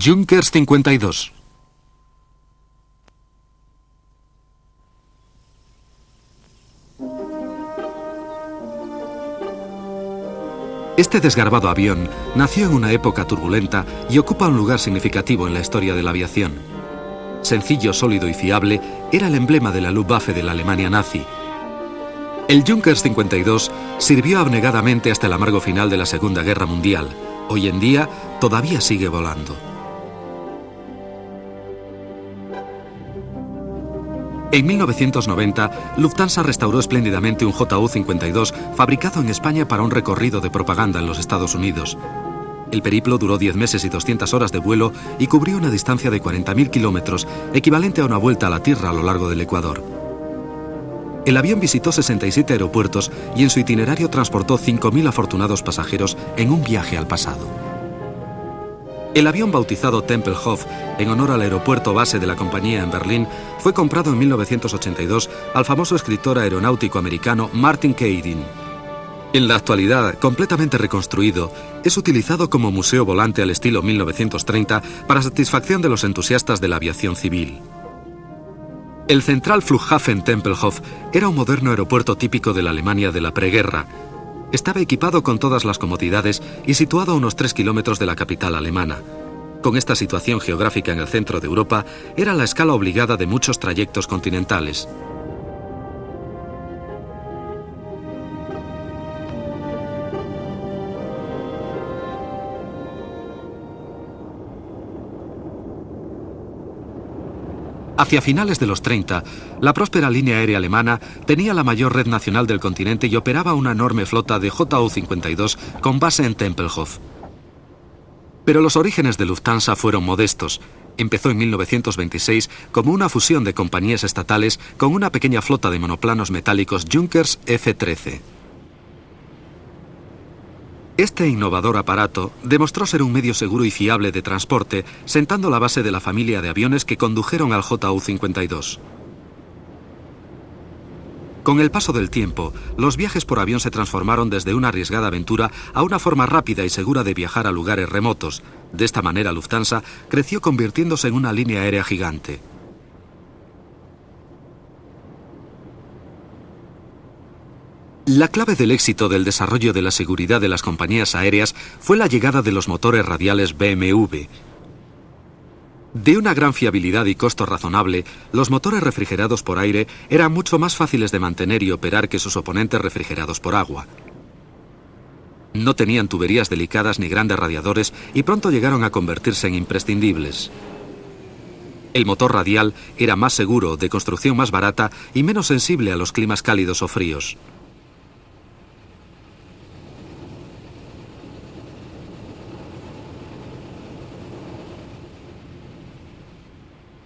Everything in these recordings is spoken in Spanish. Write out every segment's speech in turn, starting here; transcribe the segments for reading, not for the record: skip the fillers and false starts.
Junkers 52. Este desgarbado avión nació en una época turbulenta y ocupa un lugar significativo en la historia de la aviación. Sencillo, sólido y fiable, era el emblema de la Luftwaffe de la Alemania nazi. El Junkers 52 sirvió abnegadamente hasta el amargo final de la Segunda Guerra Mundial. Hoy en día todavía sigue volando. En 1990, Lufthansa restauró espléndidamente un JU-52 fabricado en España para un recorrido de propaganda en los Estados Unidos. El periplo duró 10 meses y 200 horas de vuelo y cubrió una distancia de 40.000 kilómetros, equivalente a una vuelta a la Tierra a lo largo del Ecuador. El avión visitó 67 aeropuertos y en su itinerario transportó 5.000 afortunados pasajeros en un viaje al pasado. El avión bautizado Tempelhof, en honor al aeropuerto base de la compañía en Berlín, fue comprado en 1982 al famoso escritor aeronáutico americano Martin Caidin. En la actualidad, completamente reconstruido, es utilizado como museo volante al estilo 1930 para satisfacción de los entusiastas de la aviación civil. El Zentralflughafen Tempelhof era un moderno aeropuerto típico de la Alemania de la preguerra. Estaba equipado con todas las comodidades y situado a unos 3 kilómetros de la capital alemana. Con esta situación geográfica en el centro de Europa, era la escala obligada de muchos trayectos continentales. Hacia finales de los 30, la próspera línea aérea alemana tenía la mayor red nacional del continente y operaba una enorme flota de JU-52 con base en Tempelhof. Pero los orígenes de Lufthansa fueron modestos. Empezó en 1926 como una fusión de compañías estatales con una pequeña flota de monoplanos metálicos Junkers F-13. Este innovador aparato demostró ser un medio seguro y fiable de transporte, sentando la base de la familia de aviones que condujeron al JU-52. Con el paso del tiempo, los viajes por avión se transformaron desde una arriesgada aventura a una forma rápida y segura de viajar a lugares remotos. De esta manera, Lufthansa creció convirtiéndose en una línea aérea gigante. La clave del éxito del desarrollo de la seguridad de las compañías aéreas fue la llegada de los motores radiales BMW. De una gran fiabilidad y costo razonable, los motores refrigerados por aire eran mucho más fáciles de mantener y operar que sus oponentes refrigerados por agua. No tenían tuberías delicadas ni grandes radiadores y pronto llegaron a convertirse en imprescindibles. El motor radial era más seguro, de construcción más barata y menos sensible a los climas cálidos o fríos.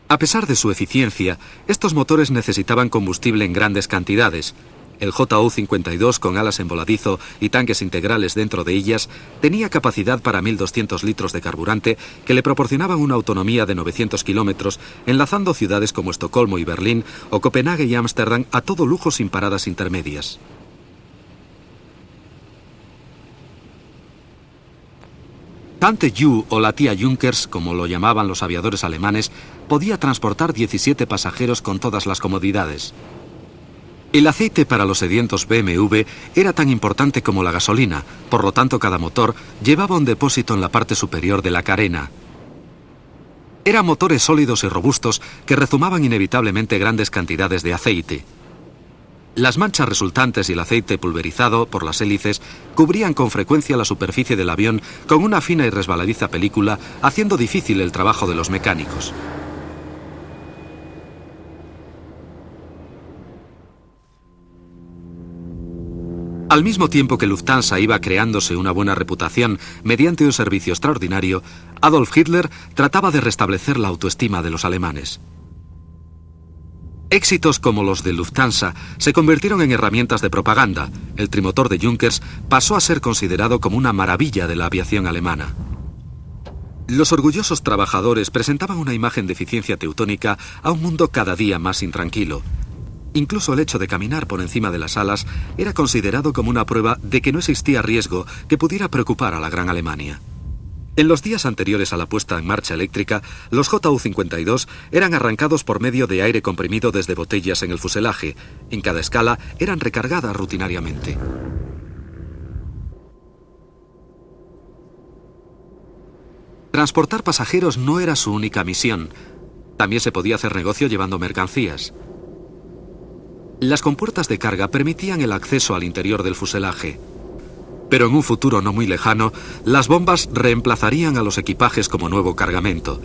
A pesar de su eficiencia, estos motores necesitaban combustible en grandes cantidades. El JU-52, con alas en voladizo y tanques integrales dentro de ellas, tenía capacidad para 1.200 litros de carburante que le proporcionaban una autonomía de 900 kilómetros, enlazando ciudades como Estocolmo y Berlín o Copenhague y Ámsterdam a todo lujo sin paradas intermedias. Tante Ju, o la tía Junkers, como lo llamaban los aviadores alemanes, podía transportar 17 pasajeros con todas las comodidades. El aceite para los sedientos BMW era tan importante como la gasolina, por lo tanto cada motor llevaba un depósito en la parte superior de la carena. Eran motores sólidos y robustos que rezumaban inevitablemente grandes cantidades de aceite. Las manchas resultantes y el aceite pulverizado por las hélices cubrían con frecuencia la superficie del avión con una fina y resbaladiza película, haciendo difícil el trabajo de los mecánicos. Al mismo tiempo que Lufthansa iba creándose una buena reputación mediante un servicio extraordinario, Adolf Hitler trataba de restablecer la autoestima de los alemanes. Éxitos como los de Lufthansa se convirtieron en herramientas de propaganda. El trimotor de Junkers pasó a ser considerado como una maravilla de la aviación alemana. Los orgullosos trabajadores presentaban una imagen de eficiencia teutónica a un mundo cada día más intranquilo. Incluso el hecho de caminar por encima de las alas era considerado como una prueba de que no existía riesgo que pudiera preocupar a la Gran Alemania. En los días anteriores a la puesta en marcha eléctrica, los JU-52 eran arrancados por medio de aire comprimido desde botellas en el fuselaje. En cada escala eran recargadas rutinariamente. Transportar pasajeros no era su única misión. También se podía hacer negocio llevando mercancías. Las compuertas de carga permitían el acceso al interior del fuselaje. Pero en un futuro no muy lejano, las bombas reemplazarían a los equipajes como nuevo cargamento.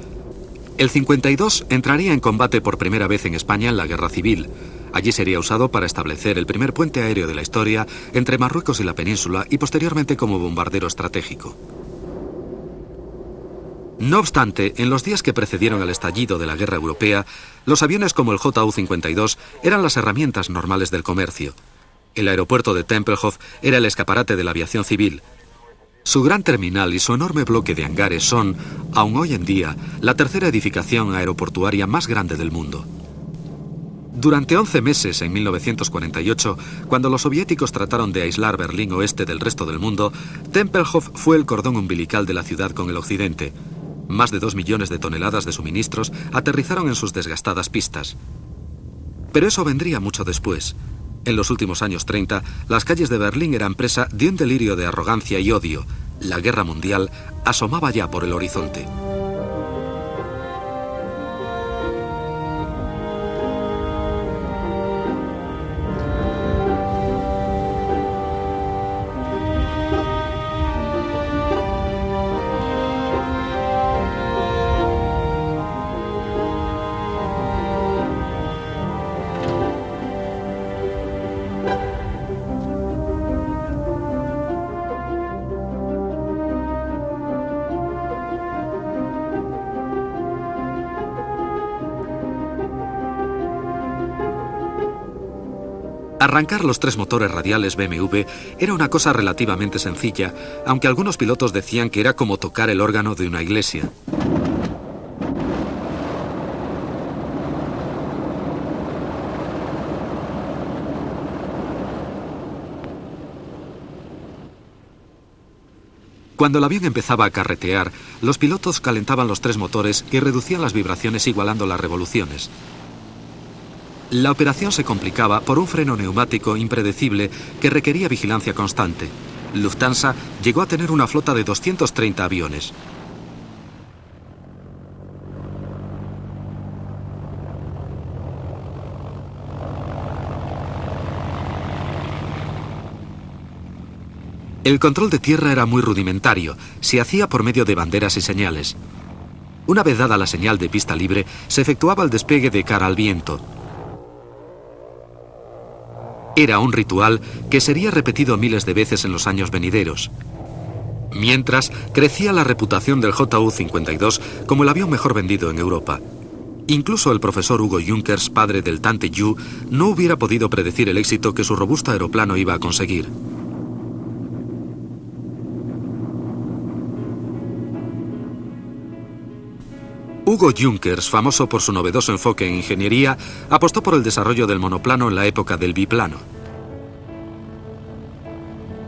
El 52 entraría en combate por primera vez en España en la Guerra Civil. Allí sería usado para establecer el primer puente aéreo de la historia entre Marruecos y la península y posteriormente como bombardero estratégico. No obstante, en los días que precedieron al estallido de la Guerra Europea, los aviones como el JU-52 eran las herramientas normales del comercio. El aeropuerto de Tempelhof era el escaparate de la aviación civil. Su gran terminal y su enorme bloque de hangares son, aún hoy en día, la tercera edificación aeroportuaria más grande del mundo. Durante 11 meses, en 1948, cuando los soviéticos trataron de aislar Berlín Oeste del resto del mundo, Tempelhof fue el cordón umbilical de la ciudad con el occidente. Más de 2 millones de toneladas de suministros aterrizaron en sus desgastadas pistas. Pero eso vendría mucho después. En los últimos años 30, las calles de Berlín eran presa de un delirio de arrogancia y odio. La guerra mundial asomaba ya por el horizonte. Arrancar los 3 motores radiales BMW era una cosa relativamente sencilla, aunque algunos pilotos decían que era como tocar el órgano de una iglesia. Cuando el avión empezaba a carretear, los pilotos calentaban los 3 motores y reducían las vibraciones igualando las revoluciones. La operación se complicaba por un freno neumático impredecible que requería vigilancia constante. Lufthansa llegó a tener una flota de 230 aviones. El control de tierra era muy rudimentario, se hacía por medio de banderas y señales. Una vez dada la señal de pista libre, se efectuaba el despegue de cara al viento. Era un ritual que sería repetido miles de veces en los años venideros. Mientras, crecía la reputación del JU-52 como el avión mejor vendido en Europa. Incluso el profesor Hugo Junkers, padre del Tante Ju, no hubiera podido predecir el éxito que su robusto aeroplano iba a conseguir. Hugo Junkers, famoso por su novedoso enfoque en ingeniería, apostó por el desarrollo del monoplano en la época del biplano.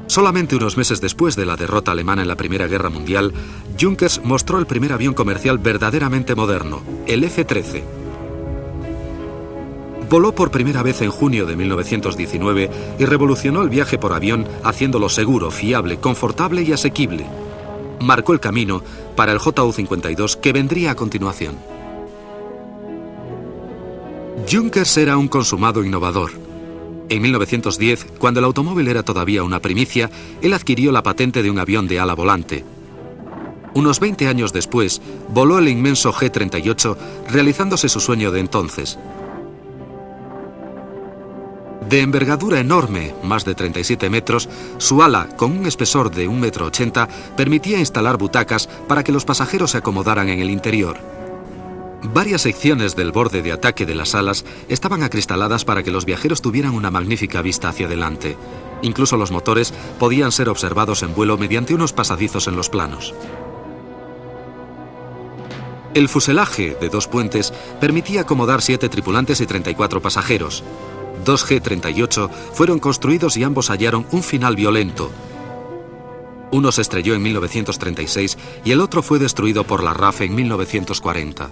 Solamente unos meses después de la derrota alemana en la Primera Guerra Mundial, Junkers mostró el primer avión comercial verdaderamente moderno, el F-13. Voló por primera vez en junio de 1919 y revolucionó el viaje por avión haciéndolo seguro, fiable, confortable y asequible. Marcó el camino para el JU-52 que vendría a continuación. Junkers era un consumado innovador. En 1910, cuando el automóvil era todavía una primicia, él adquirió la patente de un avión de ala volante. Unos 20 años después, voló el inmenso G-38, realizándose su sueño de entonces. De envergadura enorme, más de 37 metros, su ala, con un espesor de 1,80 m, permitía instalar butacas para que los pasajeros se acomodaran en el interior. Varias secciones del borde de ataque de las alas estaban acristaladas para que los viajeros tuvieran una magnífica vista hacia adelante. Incluso los motores podían ser observados en vuelo mediante unos pasadizos en los planos. El fuselaje, de 2 puentes, permitía acomodar 7 tripulantes y 34 pasajeros. 2 G-38 fueron construidos y ambos hallaron un final violento. Uno se estrelló en 1936 y el otro fue destruido por la RAF en 1940.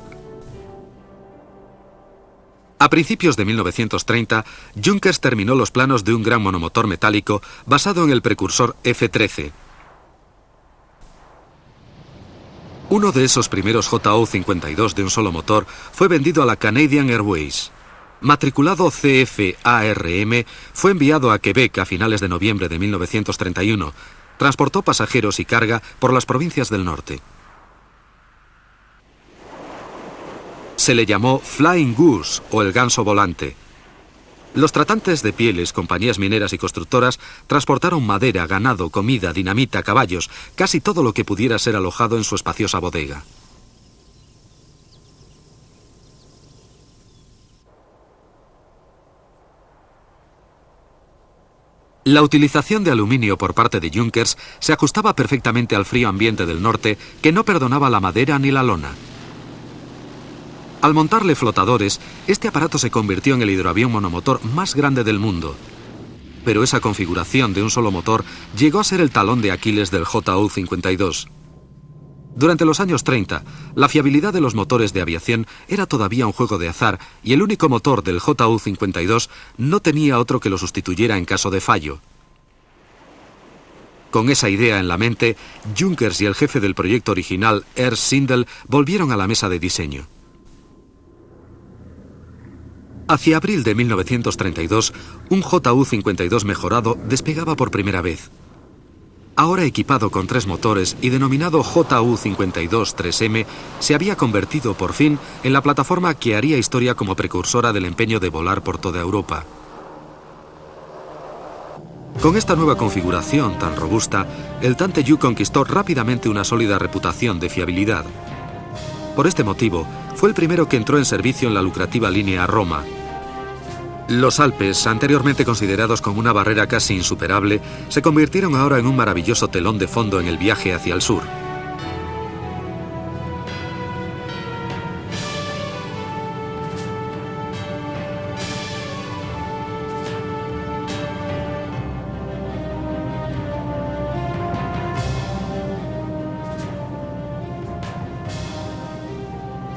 A principios de 1930, Junkers terminó los planos de un gran monomotor metálico basado en el precursor F-13. Uno de esos primeros JU-52 de un solo motor fue vendido a la Canadian Airways. Matriculado CF-ARM, fue enviado a Quebec a finales de noviembre de 1931. Transportó pasajeros y carga por las provincias del norte. Se le llamó Flying Goose o el ganso volante. Los tratantes de pieles, compañías mineras y constructoras transportaron madera, ganado, comida, dinamita, caballos, casi todo lo que pudiera ser alojado en su espaciosa bodega. La utilización de aluminio por parte de Junkers se ajustaba perfectamente al frío ambiente del norte, que no perdonaba la madera ni la lona. Al montarle flotadores, este aparato se convirtió en el hidroavión monomotor más grande del mundo. Pero esa configuración de un solo motor llegó a ser el talón de Aquiles del JU-52. Durante los años 30, la fiabilidad de los motores de aviación era todavía un juego de azar y el único motor del JU-52 no tenía otro que lo sustituyera en caso de fallo. Con esa idea en la mente, Junkers y el jefe del proyecto original, Ernst Zindel, volvieron a la mesa de diseño. Hacia abril de 1932, un JU-52 mejorado despegaba por primera vez. Ahora equipado con 3 motores y denominado JU-52-3M, se había convertido por fin en la plataforma que haría historia como precursora del empeño de volar por toda Europa. Con esta nueva configuración tan robusta, el Tante-You conquistó rápidamente una sólida reputación de fiabilidad. Por este motivo, fue el primero que entró en servicio en la lucrativa línea a Roma. Los Alpes, anteriormente considerados como una barrera casi insuperable, se convirtieron ahora en un maravilloso telón de fondo en el viaje hacia el sur.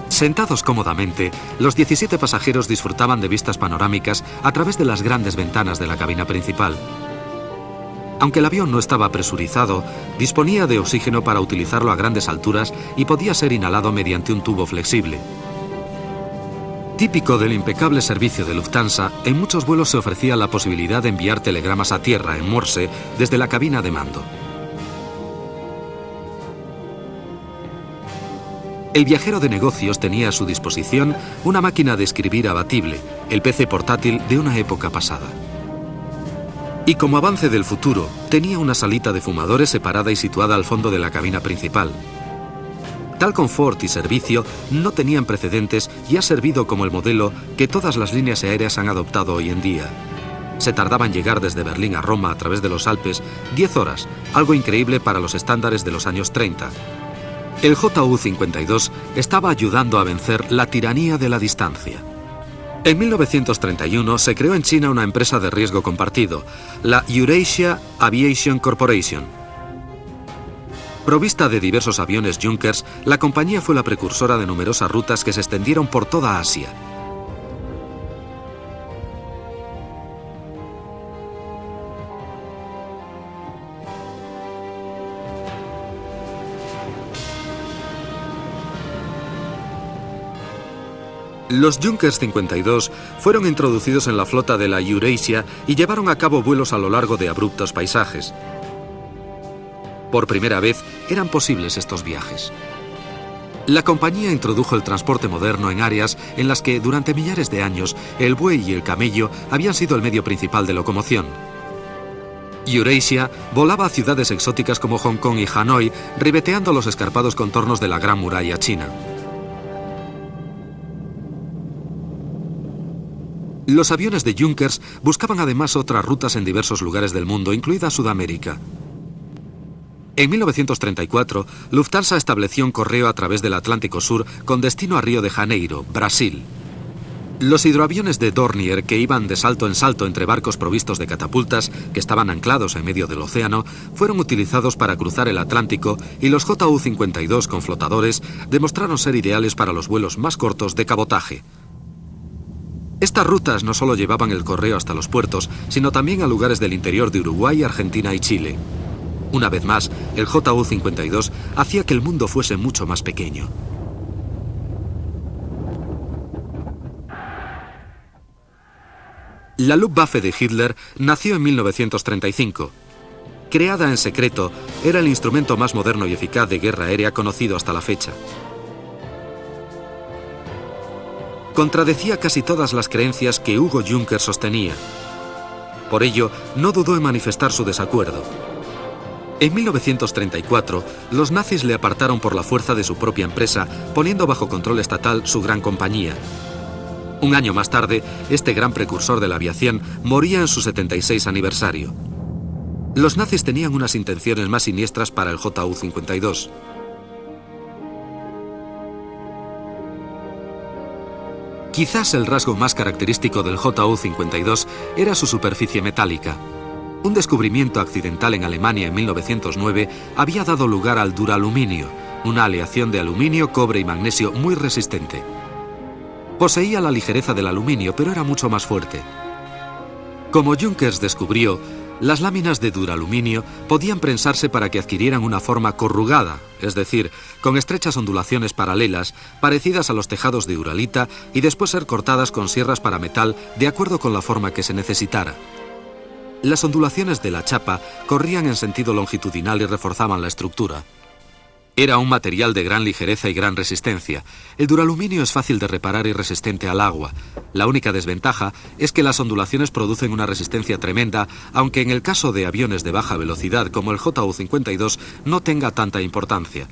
Sentados cómodamente, los 17 pasajeros disfrutaban de vistas panorámicas a través de las grandes ventanas de la cabina principal. Aunque el avión no estaba presurizado, disponía de oxígeno para utilizarlo a grandes alturas y podía ser inhalado mediante un tubo flexible. Típico del impecable servicio de Lufthansa, en muchos vuelos se ofrecía la posibilidad de enviar telegramas a tierra en Morse desde la cabina de mando. El viajero de negocios tenía a su disposición una máquina de escribir abatible, el PC portátil de una época pasada. Y como avance del futuro, tenía una salita de fumadores separada y situada al fondo de la cabina principal. Tal confort y servicio no tenían precedentes y ha servido como el modelo que todas las líneas aéreas han adoptado hoy en día. Se tardaba en llegar desde Berlín a Roma a través de los Alpes 10 horas, algo increíble para los estándares de los años 30. El JU-52 estaba ayudando a vencer la tiranía de la distancia. En 1931 se creó en China una empresa de riesgo compartido, la Eurasia Aviation Corporation. Provista de diversos aviones Junkers, la compañía fue la precursora de numerosas rutas que se extendieron por toda Asia. Los Junkers 52 fueron introducidos en la flota de la Eurasia y llevaron a cabo vuelos a lo largo de abruptos paisajes. Por primera vez eran posibles estos viajes. La compañía introdujo el transporte moderno en áreas en las que durante millares de años el buey y el camello habían sido el medio principal de locomoción. Eurasia volaba a ciudades exóticas como Hong Kong y Hanoi, ribeteando los escarpados contornos de la Gran Muralla China. Los aviones de Junkers buscaban además otras rutas en diversos lugares del mundo, incluida Sudamérica. En 1934, Lufthansa estableció un correo a través del Atlántico Sur con destino a Río de Janeiro, Brasil. Los hidroaviones de Dornier, que iban de salto en salto entre barcos provistos de catapultas que estaban anclados en medio del océano, fueron utilizados para cruzar el Atlántico, y los JU-52 con flotadores demostraron ser ideales para los vuelos más cortos de cabotaje. Estas rutas no solo llevaban el correo hasta los puertos, sino también a lugares del interior de Uruguay, Argentina y Chile. Una vez más, el JU-52 hacía que el mundo fuese mucho más pequeño. La Luftwaffe de Hitler nació en 1935. Creada en secreto, era el instrumento más moderno y eficaz de guerra aérea conocido hasta la fecha. Contradecía casi todas las creencias que Hugo Junkers sostenía. Por ello, no dudó en manifestar su desacuerdo. En 1934, los nazis le apartaron por la fuerza de su propia empresa, poniendo bajo control estatal su gran compañía. Un año más tarde, este gran precursor de la aviación moría en su 76 aniversario. Los nazis tenían unas intenciones más siniestras para el JU-52. Quizás el rasgo más característico del JU-52 era su superficie metálica. Un descubrimiento accidental en Alemania en 1909 había dado lugar al duraluminio, una aleación de aluminio, cobre y magnesio muy resistente. Poseía la ligereza del aluminio, pero era mucho más fuerte. Como Junkers descubrió, las láminas de duraluminio podían prensarse para que adquirieran una forma corrugada, es decir, con estrechas ondulaciones paralelas, parecidas a los tejados de uralita, y después ser cortadas con sierras para metal de acuerdo con la forma que se necesitara. Las ondulaciones de la chapa corrían en sentido longitudinal y reforzaban la estructura. Era un material de gran ligereza y gran resistencia. El duraluminio es fácil de reparar y resistente al agua. La única desventaja es que las ondulaciones producen una resistencia tremenda, aunque en el caso de aviones de baja velocidad como el JU-52 no tenga tanta importancia.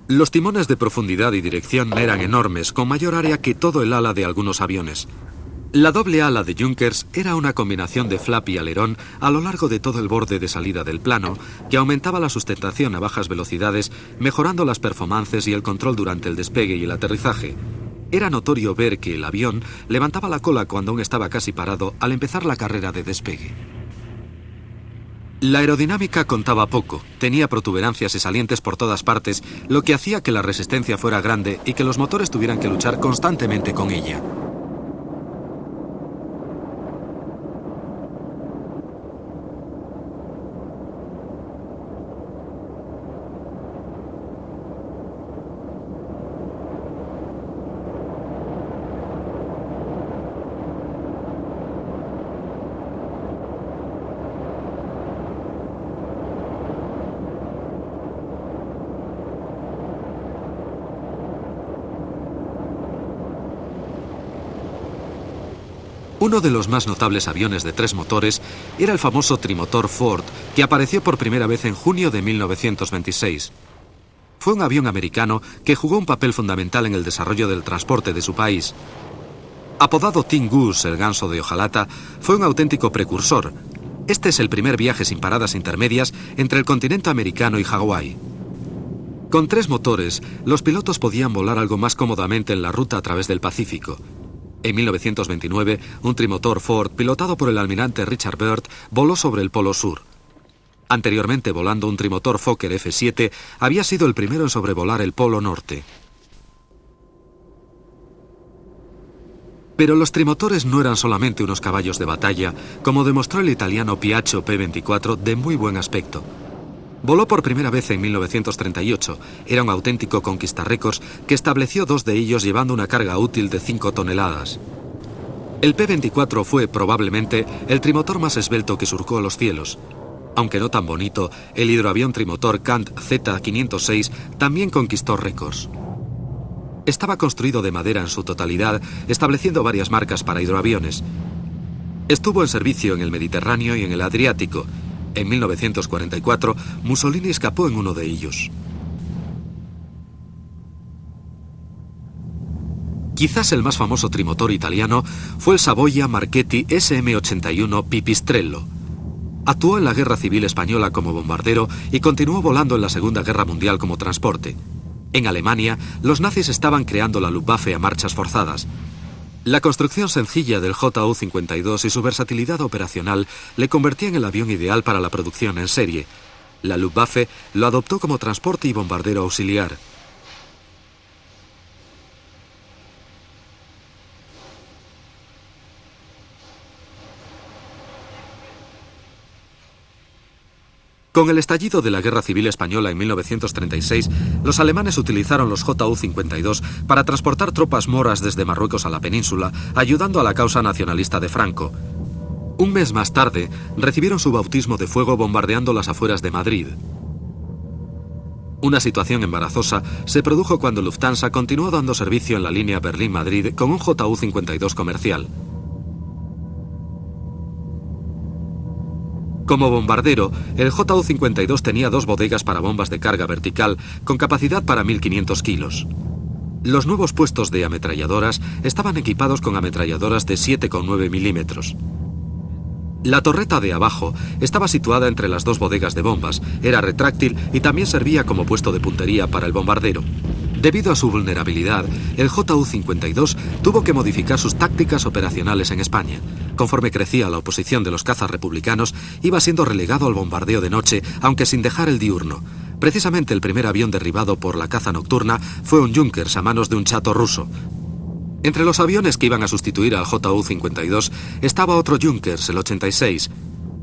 Los timones de profundidad y dirección eran enormes, con mayor área que todo el ala de algunos aviones. La doble ala de Junkers era una combinación de flap y alerón a lo largo de todo el borde de salida del plano, que aumentaba la sustentación a bajas velocidades, mejorando las performances y el control durante el despegue y el aterrizaje. Era notorio ver que el avión levantaba la cola cuando aún estaba casi parado al empezar la carrera de despegue. La aerodinámica contaba poco, tenía protuberancias y salientes por todas partes, lo que hacía que la resistencia fuera grande y que los motores tuvieran que luchar constantemente con ella. Uno de los más notables aviones de 3 motores era el famoso trimotor Ford, que apareció por primera vez en junio de 1926. Fue un avión americano que jugó un papel fundamental en el desarrollo del transporte de su país. Apodado Tin Goose, el ganso de hojalata, fue un auténtico precursor. Este es el primer viaje sin paradas intermedias entre el continente americano y Hawái. Con 3 motores, los pilotos podían volar algo más cómodamente en la ruta a través del Pacífico. En 1929, un trimotor Ford, pilotado por el almirante Richard Byrd, voló sobre el Polo Sur. Anteriormente, volando un trimotor Fokker F-7, había sido el primero en sobrevolar el Polo Norte. Pero los trimotores no eran solamente unos caballos de batalla, como demostró el italiano Piaggio P-24, de muy buen aspecto. Voló por primera vez en 1938. Era un auténtico conquistarrécords que estableció 2 de ellos llevando una carga útil de 5 toneladas. El P-24 fue, probablemente, el trimotor más esbelto que surcó los cielos. Aunque no tan bonito, el hidroavión trimotor Kant Z-506 también conquistó récords. Estaba construido de madera en su totalidad, estableciendo varias marcas para hidroaviones. Estuvo en servicio en el Mediterráneo y en el Adriático. En 1944, Mussolini escapó en uno de ellos. Quizás el más famoso trimotor italiano fue el Savoia Marchetti SM-81 Pipistrello. Actuó en la Guerra Civil Española como bombardero y continuó volando en la Segunda Guerra Mundial como transporte. En Alemania, los nazis estaban creando la Luftwaffe a marchas forzadas. La construcción sencilla del JU-52 y su versatilidad operacional le convertían en el avión ideal para la producción en serie. La Luftwaffe lo adoptó como transporte y bombardero auxiliar. Con el estallido de la Guerra Civil Española en 1936, los alemanes utilizaron los JU-52 para transportar tropas moras desde Marruecos a la península, ayudando a la causa nacionalista de Franco. Un mes más tarde, recibieron su bautismo de fuego bombardeando las afueras de Madrid. Una situación embarazosa se produjo cuando Lufthansa continuó dando servicio en la línea Berlín-Madrid con un JU-52 comercial. Como bombardero, el JU-52 tenía 2 bodegas para bombas de carga vertical con capacidad para 1.500 kilos. Los nuevos puestos de ametralladoras estaban equipados con ametralladoras de 7,9 milímetros. La torreta de abajo estaba situada entre las 2 bodegas de bombas, era retráctil y también servía como puesto de puntería para el bombardero. Debido a su vulnerabilidad, el JU-52 tuvo que modificar sus tácticas operacionales en España. Conforme crecía la oposición de los cazas republicanos, iba siendo relegado al bombardeo de noche, aunque sin dejar el diurno. Precisamente el primer avión derribado por la caza nocturna fue un Junkers a manos de un chato ruso. Entre los aviones que iban a sustituir al JU-52 estaba otro Junkers, el 86.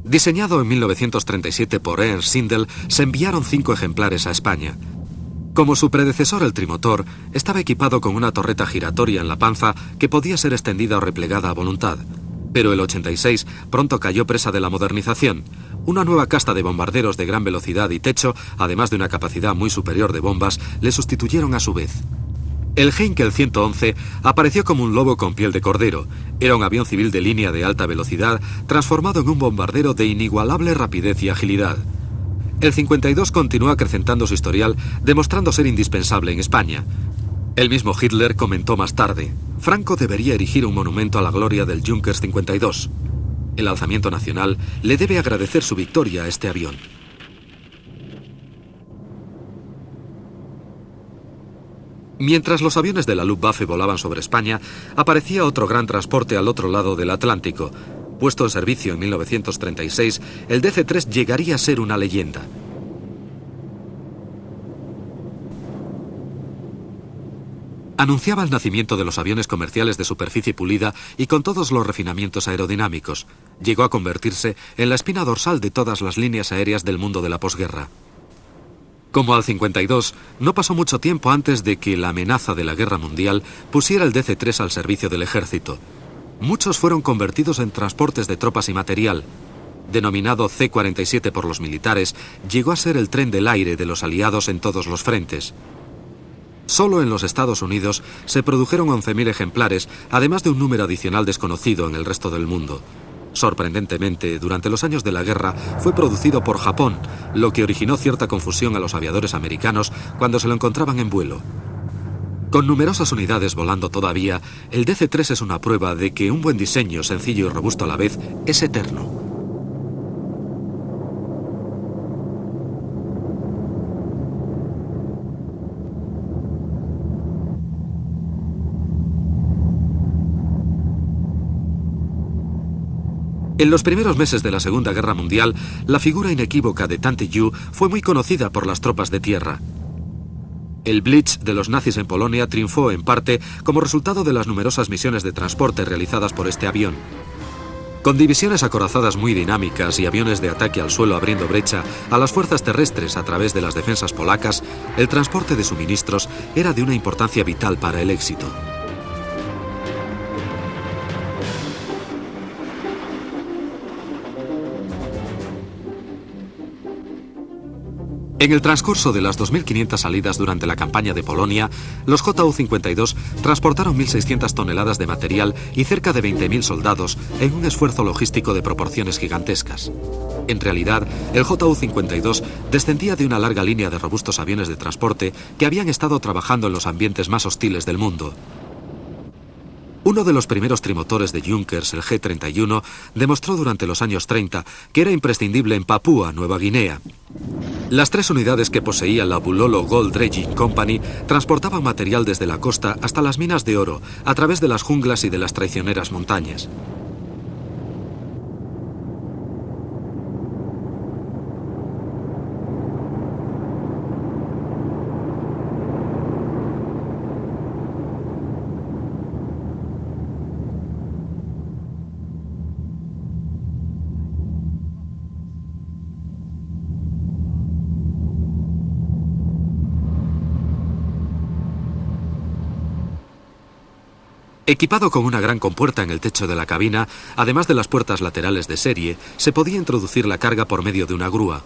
Diseñado en 1937 por Ernst Zindel, se enviaron 5 ejemplares a España. Como su predecesor, el trimotor, estaba equipado con una torreta giratoria en la panza que podía ser extendida o replegada a voluntad. Pero el 86 pronto cayó presa de la modernización. Una nueva casta de bombarderos de gran velocidad y techo, además de una capacidad muy superior de bombas, le sustituyeron a su vez. El Heinkel 111 apareció como un lobo con piel de cordero. Era un avión civil de línea de alta velocidad, transformado en un bombardero de inigualable rapidez y agilidad. El 52 continuó acrecentando su historial, demostrando ser indispensable en España. El mismo Hitler comentó más tarde: Franco debería erigir un monumento a la gloria del Junkers 52. El alzamiento nacional le debe agradecer su victoria a este avión. Mientras los aviones de la Luftwaffe volaban sobre España, aparecía otro gran transporte al otro lado del Atlántico. Puesto en servicio en 1936, el DC-3 llegaría a ser una leyenda. Anunciaba el nacimiento de los aviones comerciales de superficie pulida y con todos los refinamientos aerodinámicos. Llegó a convertirse en la espina dorsal de todas las líneas aéreas del mundo de la posguerra. Como al 52, no pasó mucho tiempo antes de que la amenaza de la guerra mundial pusiera el DC-3 al servicio del ejército. Muchos fueron convertidos en transportes de tropas y material. Denominado C-47 por los militares, llegó a ser el tren del aire de los aliados en todos los frentes. Solo en los Estados Unidos se produjeron 11.000 ejemplares, además de un número adicional desconocido en el resto del mundo. Sorprendentemente, durante los años de la guerra fue producido por Japón, lo que originó cierta confusión a los aviadores americanos cuando se lo encontraban en vuelo. Con numerosas unidades volando todavía, el DC-3 es una prueba de que un buen diseño, sencillo y robusto a la vez, es eterno. En los primeros meses de la Segunda Guerra Mundial, la figura inequívoca de Tante Yu fue muy conocida por las tropas de tierra. El Blitz de los nazis en Polonia triunfó en parte como resultado de las numerosas misiones de transporte realizadas por este avión. Con divisiones acorazadas muy dinámicas y aviones de ataque al suelo abriendo brecha a las fuerzas terrestres a través de las defensas polacas, el transporte de suministros era de una importancia vital para el éxito. En el transcurso de las 2.500 salidas durante la campaña de Polonia, los JU-52 transportaron 1.600 toneladas de material y cerca de 20.000 soldados en un esfuerzo logístico de proporciones gigantescas. En realidad, el JU-52 descendía de una larga línea de robustos aviones de transporte que habían estado trabajando en los ambientes más hostiles del mundo. Uno de los primeros trimotores de Junkers, el G-31, demostró durante los años 30 que era imprescindible en Papúa Nueva Guinea. Las 3 unidades que poseía la Bulolo Gold Dredging Company transportaban material desde la costa hasta las minas de oro, a través de las junglas y de las traicioneras montañas. Equipado con una gran compuerta en el techo de la cabina, además de las puertas laterales de serie, se podía introducir la carga por medio de una grúa.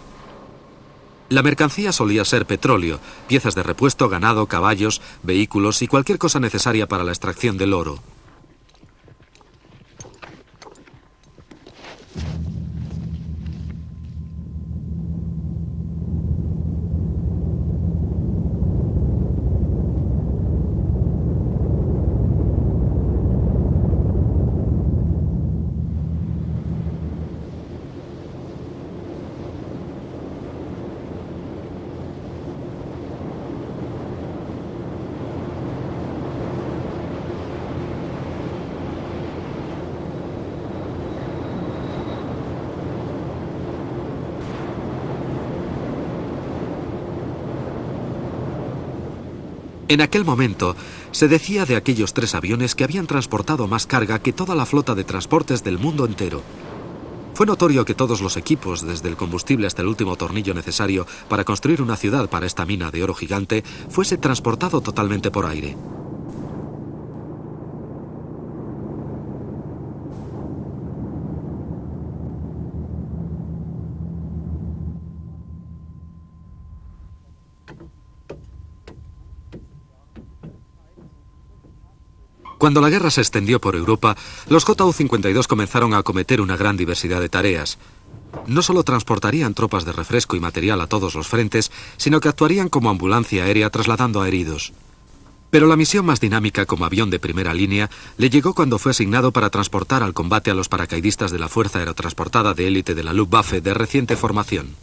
La mercancía solía ser petróleo, piezas de repuesto, ganado, caballos, vehículos y cualquier cosa necesaria para la extracción del oro. En aquel momento, se decía de aquellos 3 aviones que habían transportado más carga que toda la flota de transportes del mundo entero. Fue notorio que todos los equipos, desde el combustible hasta el último tornillo necesario para construir una ciudad para esta mina de oro gigante, fuese transportado totalmente por aire. Cuando la guerra se extendió por Europa, los JU-52 comenzaron a acometer una gran diversidad de tareas. No solo transportarían tropas de refresco y material a todos los frentes, sino que actuarían como ambulancia aérea trasladando a heridos. Pero la misión más dinámica como avión de primera línea le llegó cuando fue asignado para transportar al combate a los paracaidistas de la Fuerza Aerotransportada de Élite de la Luftwaffe de reciente formación.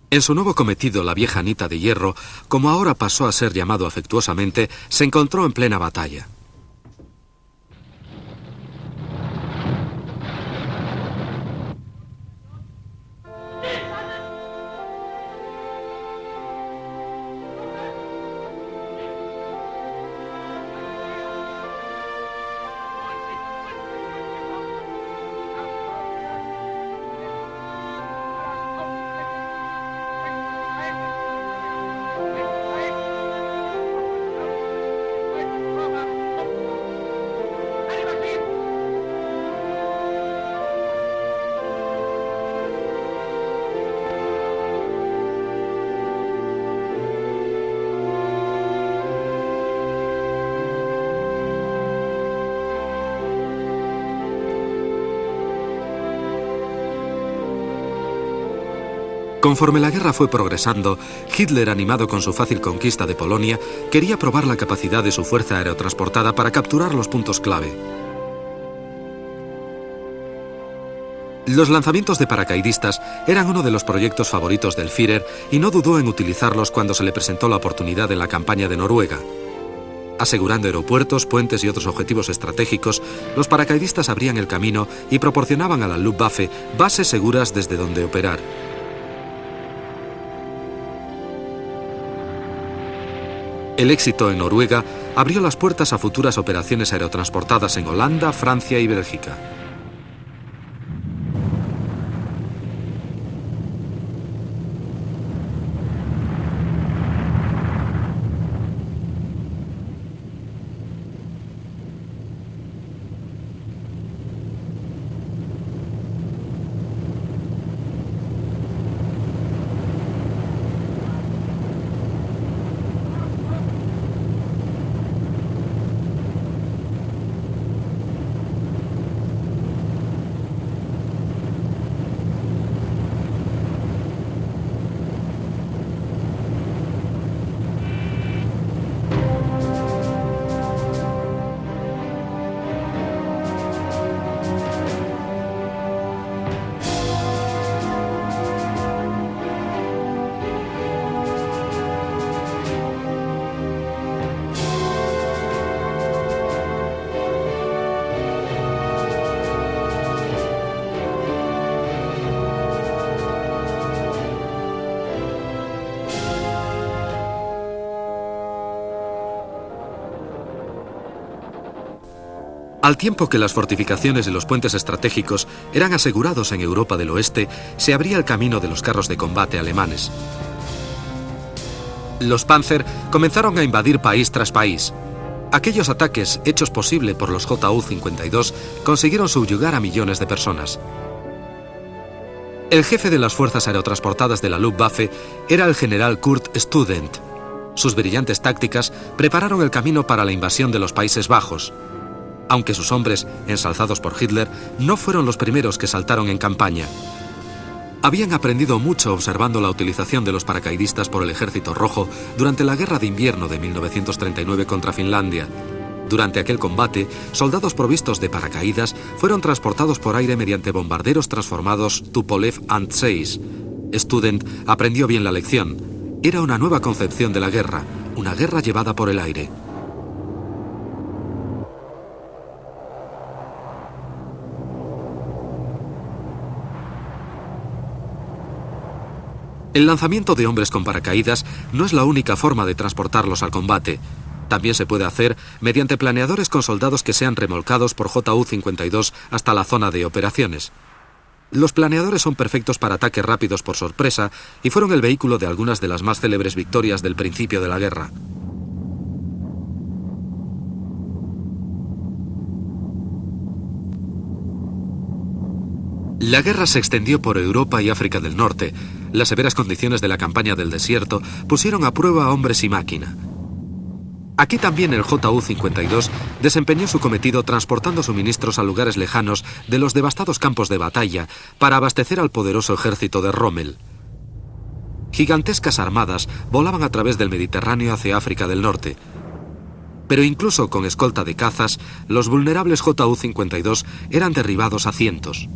En su nuevo cometido, la vieja Anita de Hierro, como ahora pasó a ser llamado afectuosamente, se encontró en plena batalla. Conforme la guerra fue progresando, Hitler, animado con su fácil conquista de Polonia, quería probar la capacidad de su fuerza aerotransportada para capturar los puntos clave. Los lanzamientos de paracaidistas eran uno de los proyectos favoritos del Führer y no dudó en utilizarlos cuando se le presentó la oportunidad en la campaña de Noruega. Asegurando aeropuertos, puentes y otros objetivos estratégicos, los paracaidistas abrían el camino y proporcionaban a la Luftwaffe bases seguras desde donde operar. El éxito en Noruega abrió las puertas a futuras operaciones aerotransportadas en Holanda, Francia y Bélgica. Al tiempo que las fortificaciones y los puentes estratégicos eran asegurados en Europa del Oeste, se abría el camino de los carros de combate alemanes. Los Panzer comenzaron a invadir país tras país. Aquellos ataques, hechos posible por los Ju-52, consiguieron subyugar a millones de personas. El jefe de las fuerzas aerotransportadas de la Luftwaffe era el general Kurt Student. Sus brillantes tácticas prepararon el camino para la invasión de los Países Bajos. Aunque sus hombres, ensalzados por Hitler, no fueron los primeros que saltaron en campaña. Habían aprendido mucho observando la utilización de los paracaidistas por el Ejército Rojo durante la Guerra de Invierno de 1939 contra Finlandia. Durante aquel combate, soldados provistos de paracaídas fueron transportados por aire mediante bombarderos transformados Tupolev Ant-6. Student aprendió bien la lección. Era una nueva concepción de la guerra, una guerra llevada por el aire. El lanzamiento de hombres con paracaídas no es la única forma de transportarlos al combate. También se puede hacer mediante planeadores con soldados que sean remolcados por Ju-52 hasta la zona de operaciones. Los planeadores son perfectos para ataques rápidos por sorpresa y fueron el vehículo de algunas de las más célebres victorias del principio de la guerra. La guerra se extendió por Europa y África del Norte. Las severas condiciones de la campaña del desierto pusieron a prueba a hombres y máquina. Aquí también el Ju-52 desempeñó su cometido transportando suministros a lugares lejanos de los devastados campos de batalla para abastecer al poderoso ejército de Rommel. Gigantescas armadas volaban a través del Mediterráneo hacia África del Norte. Pero incluso con escolta de cazas, los vulnerables Ju-52 eran derribados a cientos.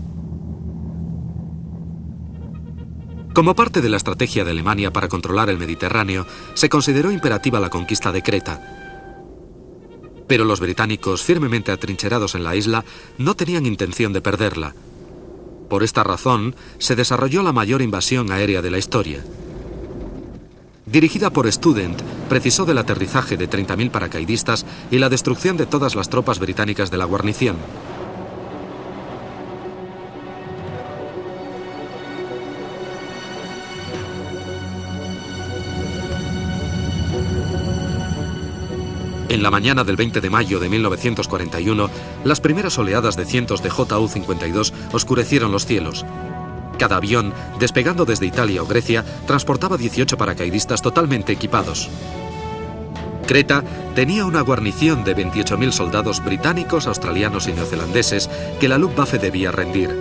Como parte de la estrategia de Alemania para controlar el Mediterráneo, se consideró imperativa la conquista de Creta. Pero los británicos, firmemente atrincherados en la isla, no tenían intención de perderla. Por esta razón, se desarrolló la mayor invasión aérea de la historia. Dirigida por Student, precisó del aterrizaje de 30.000 paracaidistas y la destrucción de todas las tropas británicas de la guarnición. En la mañana del 20 de mayo de 1941, las primeras oleadas de cientos de Ju-52 oscurecieron los cielos. Cada avión, despegando desde Italia o Grecia, transportaba 18 paracaidistas totalmente equipados. Creta tenía una guarnición de 28.000 soldados británicos, australianos y neozelandeses que la Luftwaffe debía rendir.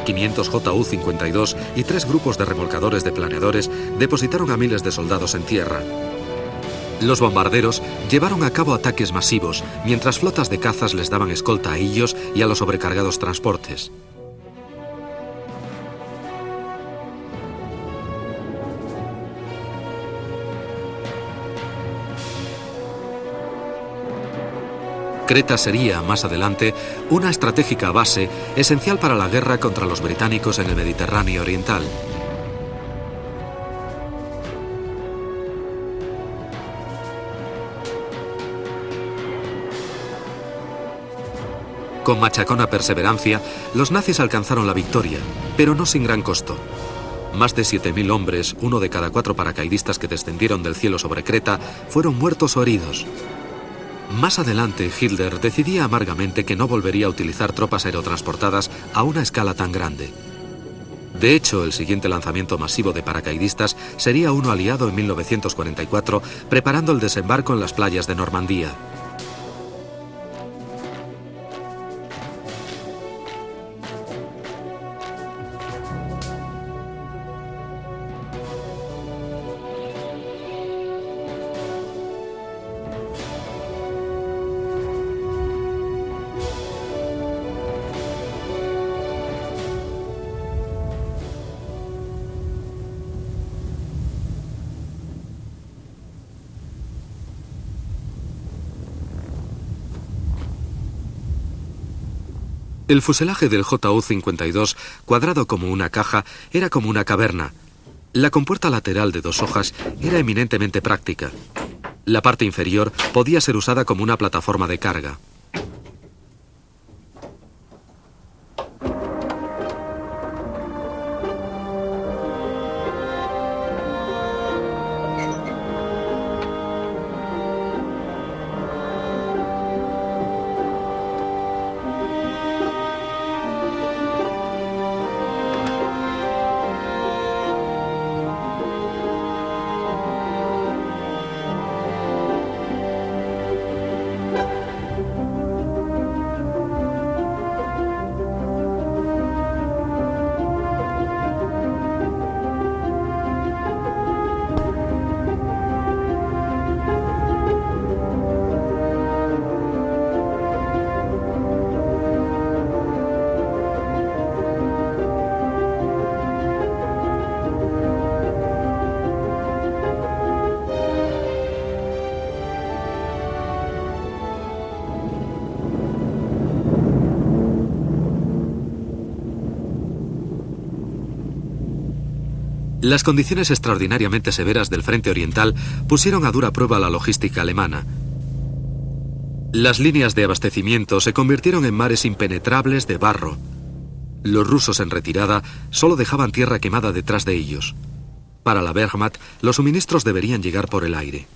500 Ju-52 y 3 grupos de remolcadores de planeadores depositaron a miles de soldados en tierra. Los bombarderos llevaron a cabo ataques masivos, mientras flotas de cazas les daban escolta a ellos y a los sobrecargados transportes. Creta sería, más adelante, una estratégica base esencial para la guerra contra los británicos en el Mediterráneo oriental. Con machacona perseverancia, los nazis alcanzaron la victoria, pero no sin gran costo. Más de 7.000 hombres, uno de cada 4 paracaidistas que descendieron del cielo sobre Creta, fueron muertos o heridos. Más adelante, Hitler decidía amargamente que no volvería a utilizar tropas aerotransportadas a una escala tan grande. De hecho, el siguiente lanzamiento masivo de paracaidistas sería uno aliado en 1944, preparando el desembarco en las playas de Normandía. El fuselaje del Ju-52, cuadrado como una caja, era como una caverna. La compuerta lateral de 2 hojas era eminentemente práctica. La parte inferior podía ser usada como una plataforma de carga. Las condiciones extraordinariamente severas del frente oriental pusieron a dura prueba la logística alemana. Las líneas de abastecimiento se convirtieron en mares impenetrables de barro. Los rusos en retirada solo dejaban tierra quemada detrás de ellos. Para la Wehrmacht, los suministros deberían llegar por el aire.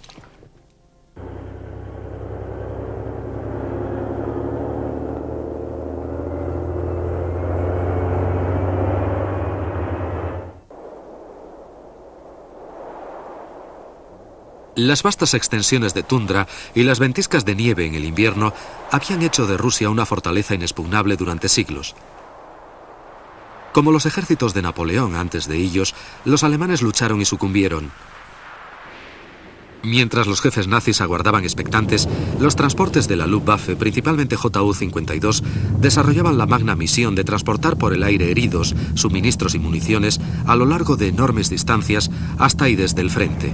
Las vastas extensiones de tundra y las ventiscas de nieve en el invierno habían hecho de Rusia una fortaleza inexpugnable durante siglos. Como los ejércitos de Napoleón antes de ellos, los alemanes lucharon y sucumbieron. Mientras los jefes nazis aguardaban expectantes, los transportes de la Luftwaffe, principalmente Ju-52, desarrollaban la magna misión de transportar por el aire heridos, suministros y municiones a lo largo de enormes distancias hasta y desde el frente.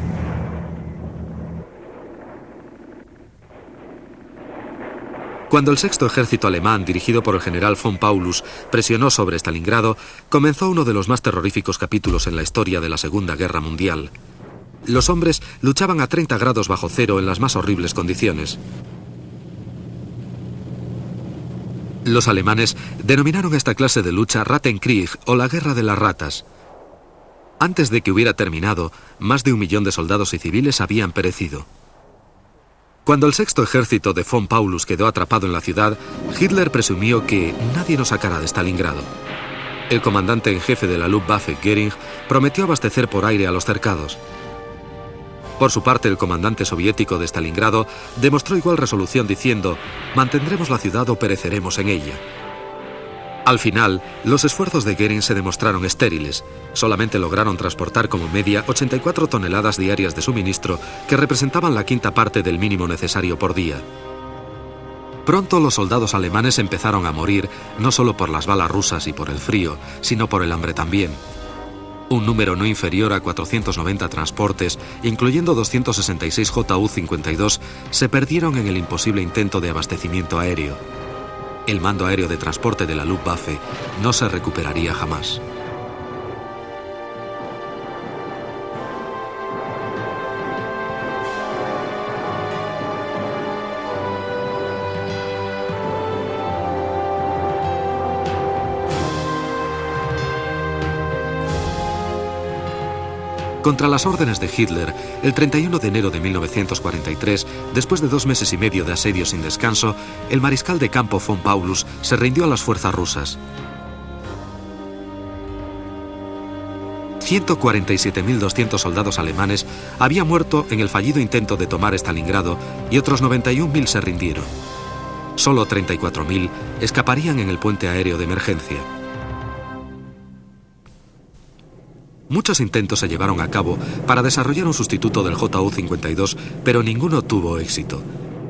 Cuando el sexto ejército alemán, dirigido por el general von Paulus, presionó sobre Stalingrado, comenzó uno de los más terroríficos capítulos en la historia de la Segunda Guerra Mundial. Los hombres luchaban a 30 grados bajo cero en las más horribles condiciones. Los alemanes denominaron esta clase de lucha Rattenkrieg o la Guerra de las Ratas. Antes de que hubiera terminado, más de 1 millón de soldados y civiles habían perecido. Cuando el sexto ejército de von Paulus quedó atrapado en la ciudad, Hitler presumió que nadie nos sacará de Stalingrado. El comandante en jefe de la Luftwaffe, Göring, prometió abastecer por aire a los cercados. Por su parte, el comandante soviético de Stalingrado demostró igual resolución diciendo: «Mantendremos la ciudad o pereceremos en ella». Al final, los esfuerzos de Göring se demostraron estériles. Solamente lograron transportar como media 84 toneladas diarias de suministro, que representaban la quinta parte del mínimo necesario por día. Pronto los soldados alemanes empezaron a morir, no solo por las balas rusas y por el frío, sino por el hambre también. Un número no inferior a 490 transportes, incluyendo 266 Ju-52, se perdieron en el imposible intento de abastecimiento aéreo. El mando aéreo de transporte de la Luftwaffe no se recuperaría jamás. Contra las órdenes de Hitler, el 31 de enero de 1943, después de 2 meses y medio de asedio sin descanso, el mariscal de campo von Paulus se rindió a las fuerzas rusas. 147.200 soldados alemanes habían muerto en el fallido intento de tomar Stalingrado y otros 91.000 se rindieron. Solo 34.000 escaparían en el puente aéreo de emergencia. Muchos intentos se llevaron a cabo para desarrollar un sustituto del Ju-52, pero ninguno tuvo éxito.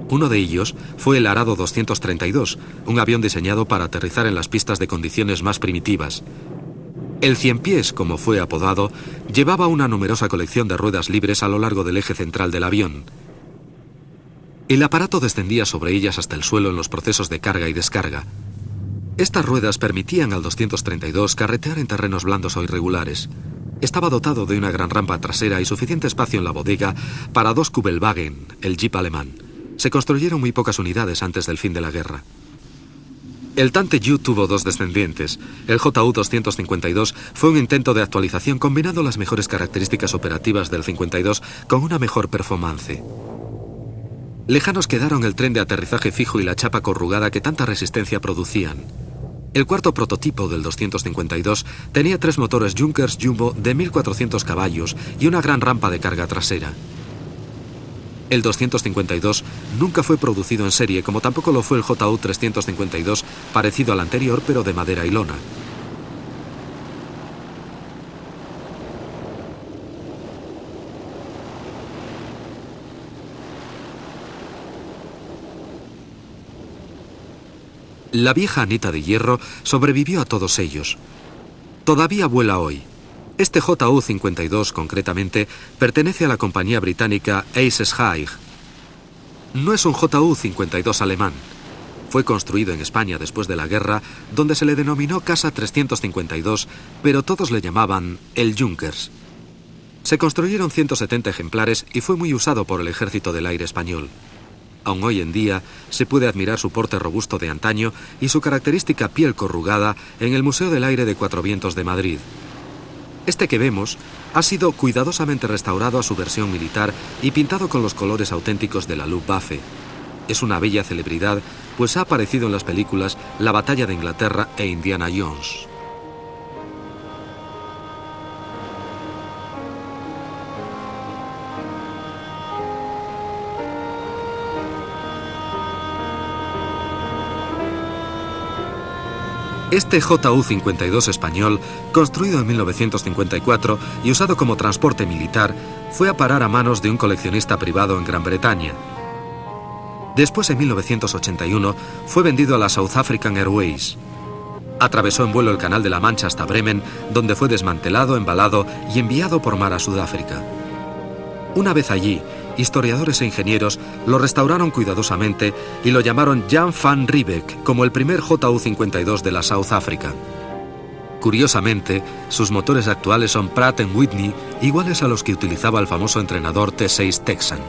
Uno de ellos fue el Arado 232, un avión diseñado para aterrizar en las pistas de condiciones más primitivas. El Cienpiés, como fue apodado, llevaba una numerosa colección de ruedas libres a lo largo del eje central del avión. El aparato descendía sobre ellas hasta el suelo en los procesos de carga y descarga. Estas ruedas permitían al 232 carretear en terrenos blandos o irregulares. Estaba dotado de una gran rampa trasera y suficiente espacio en la bodega para 2 Kübelwagen, el jeep alemán. Se construyeron muy pocas unidades antes del fin de la guerra. El Tante Ju tuvo 2 descendientes. El Ju-252 fue un intento de actualización combinando las mejores características operativas del 52 con una mejor performance. Lejanos quedaron el tren de aterrizaje fijo y la chapa corrugada que tanta resistencia producían. El cuarto prototipo del 252 tenía 3 motores Junkers Jumbo de 1.400 caballos y una gran rampa de carga trasera. El 252 nunca fue producido en serie, como tampoco lo fue el Ju-352, parecido al anterior pero de madera y lona. La vieja Anita de hierro sobrevivió a todos ellos. Todavía vuela hoy. Este Ju-52, concretamente, pertenece a la compañía británica Aces High. No es un Ju-52 alemán. Fue construido en España después de la guerra, donde se le denominó Casa 352, pero todos le llamaban el Junkers. Se construyeron 170 ejemplares y fue muy usado por el Ejército del Aire español. Aún hoy en día se puede admirar su porte robusto de antaño y su característica piel corrugada en el Museo del Aire de Cuatro Vientos de Madrid. Este que vemos ha sido cuidadosamente restaurado a su versión militar y pintado con los colores auténticos de la Luftwaffe. Es una bella celebridad, pues ha aparecido en las películas La Batalla de Inglaterra e Indiana Jones. Este JU-52 español, construido en 1954 y usado como transporte militar, fue a parar a manos de un coleccionista privado en Gran Bretaña. Después, en 1981, fue vendido a la South African Airways. Atravesó en vuelo el Canal de la Mancha hasta Bremen, donde fue desmantelado, embalado y enviado por mar a Sudáfrica. Una vez allí, historiadores e ingenieros lo restauraron cuidadosamente y lo llamaron Jan van Riebeeck como el primer JU-52 de la South Africa. Curiosamente, sus motores actuales son Pratt & Whitney, iguales a los que utilizaba el famoso entrenador T6 Texan.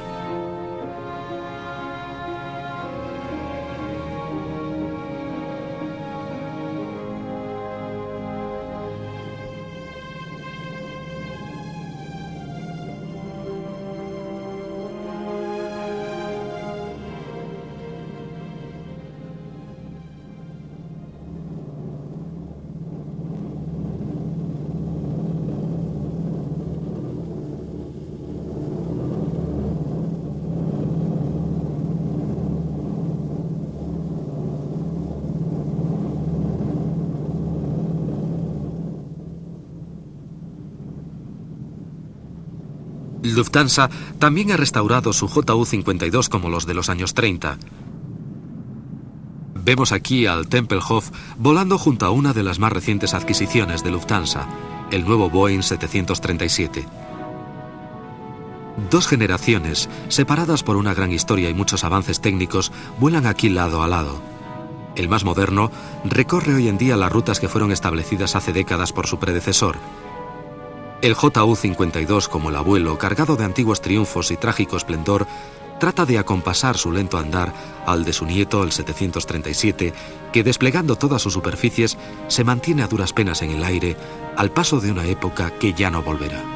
Lufthansa también ha restaurado su JU-52 como los de los años 30. Vemos aquí al Tempelhof volando junto a una de las más recientes adquisiciones de Lufthansa, el nuevo Boeing 737. Dos generaciones, separadas por una gran historia y muchos avances técnicos, vuelan aquí lado a lado. El más moderno recorre hoy en día las rutas que fueron establecidas hace décadas por su predecesor. El JU-52, como el abuelo, cargado de antiguos triunfos y trágico esplendor, trata de acompasar su lento andar al de su nieto, el 737, que desplegando todas sus superficies, se mantiene a duras penas en el aire, al paso de una época que ya no volverá.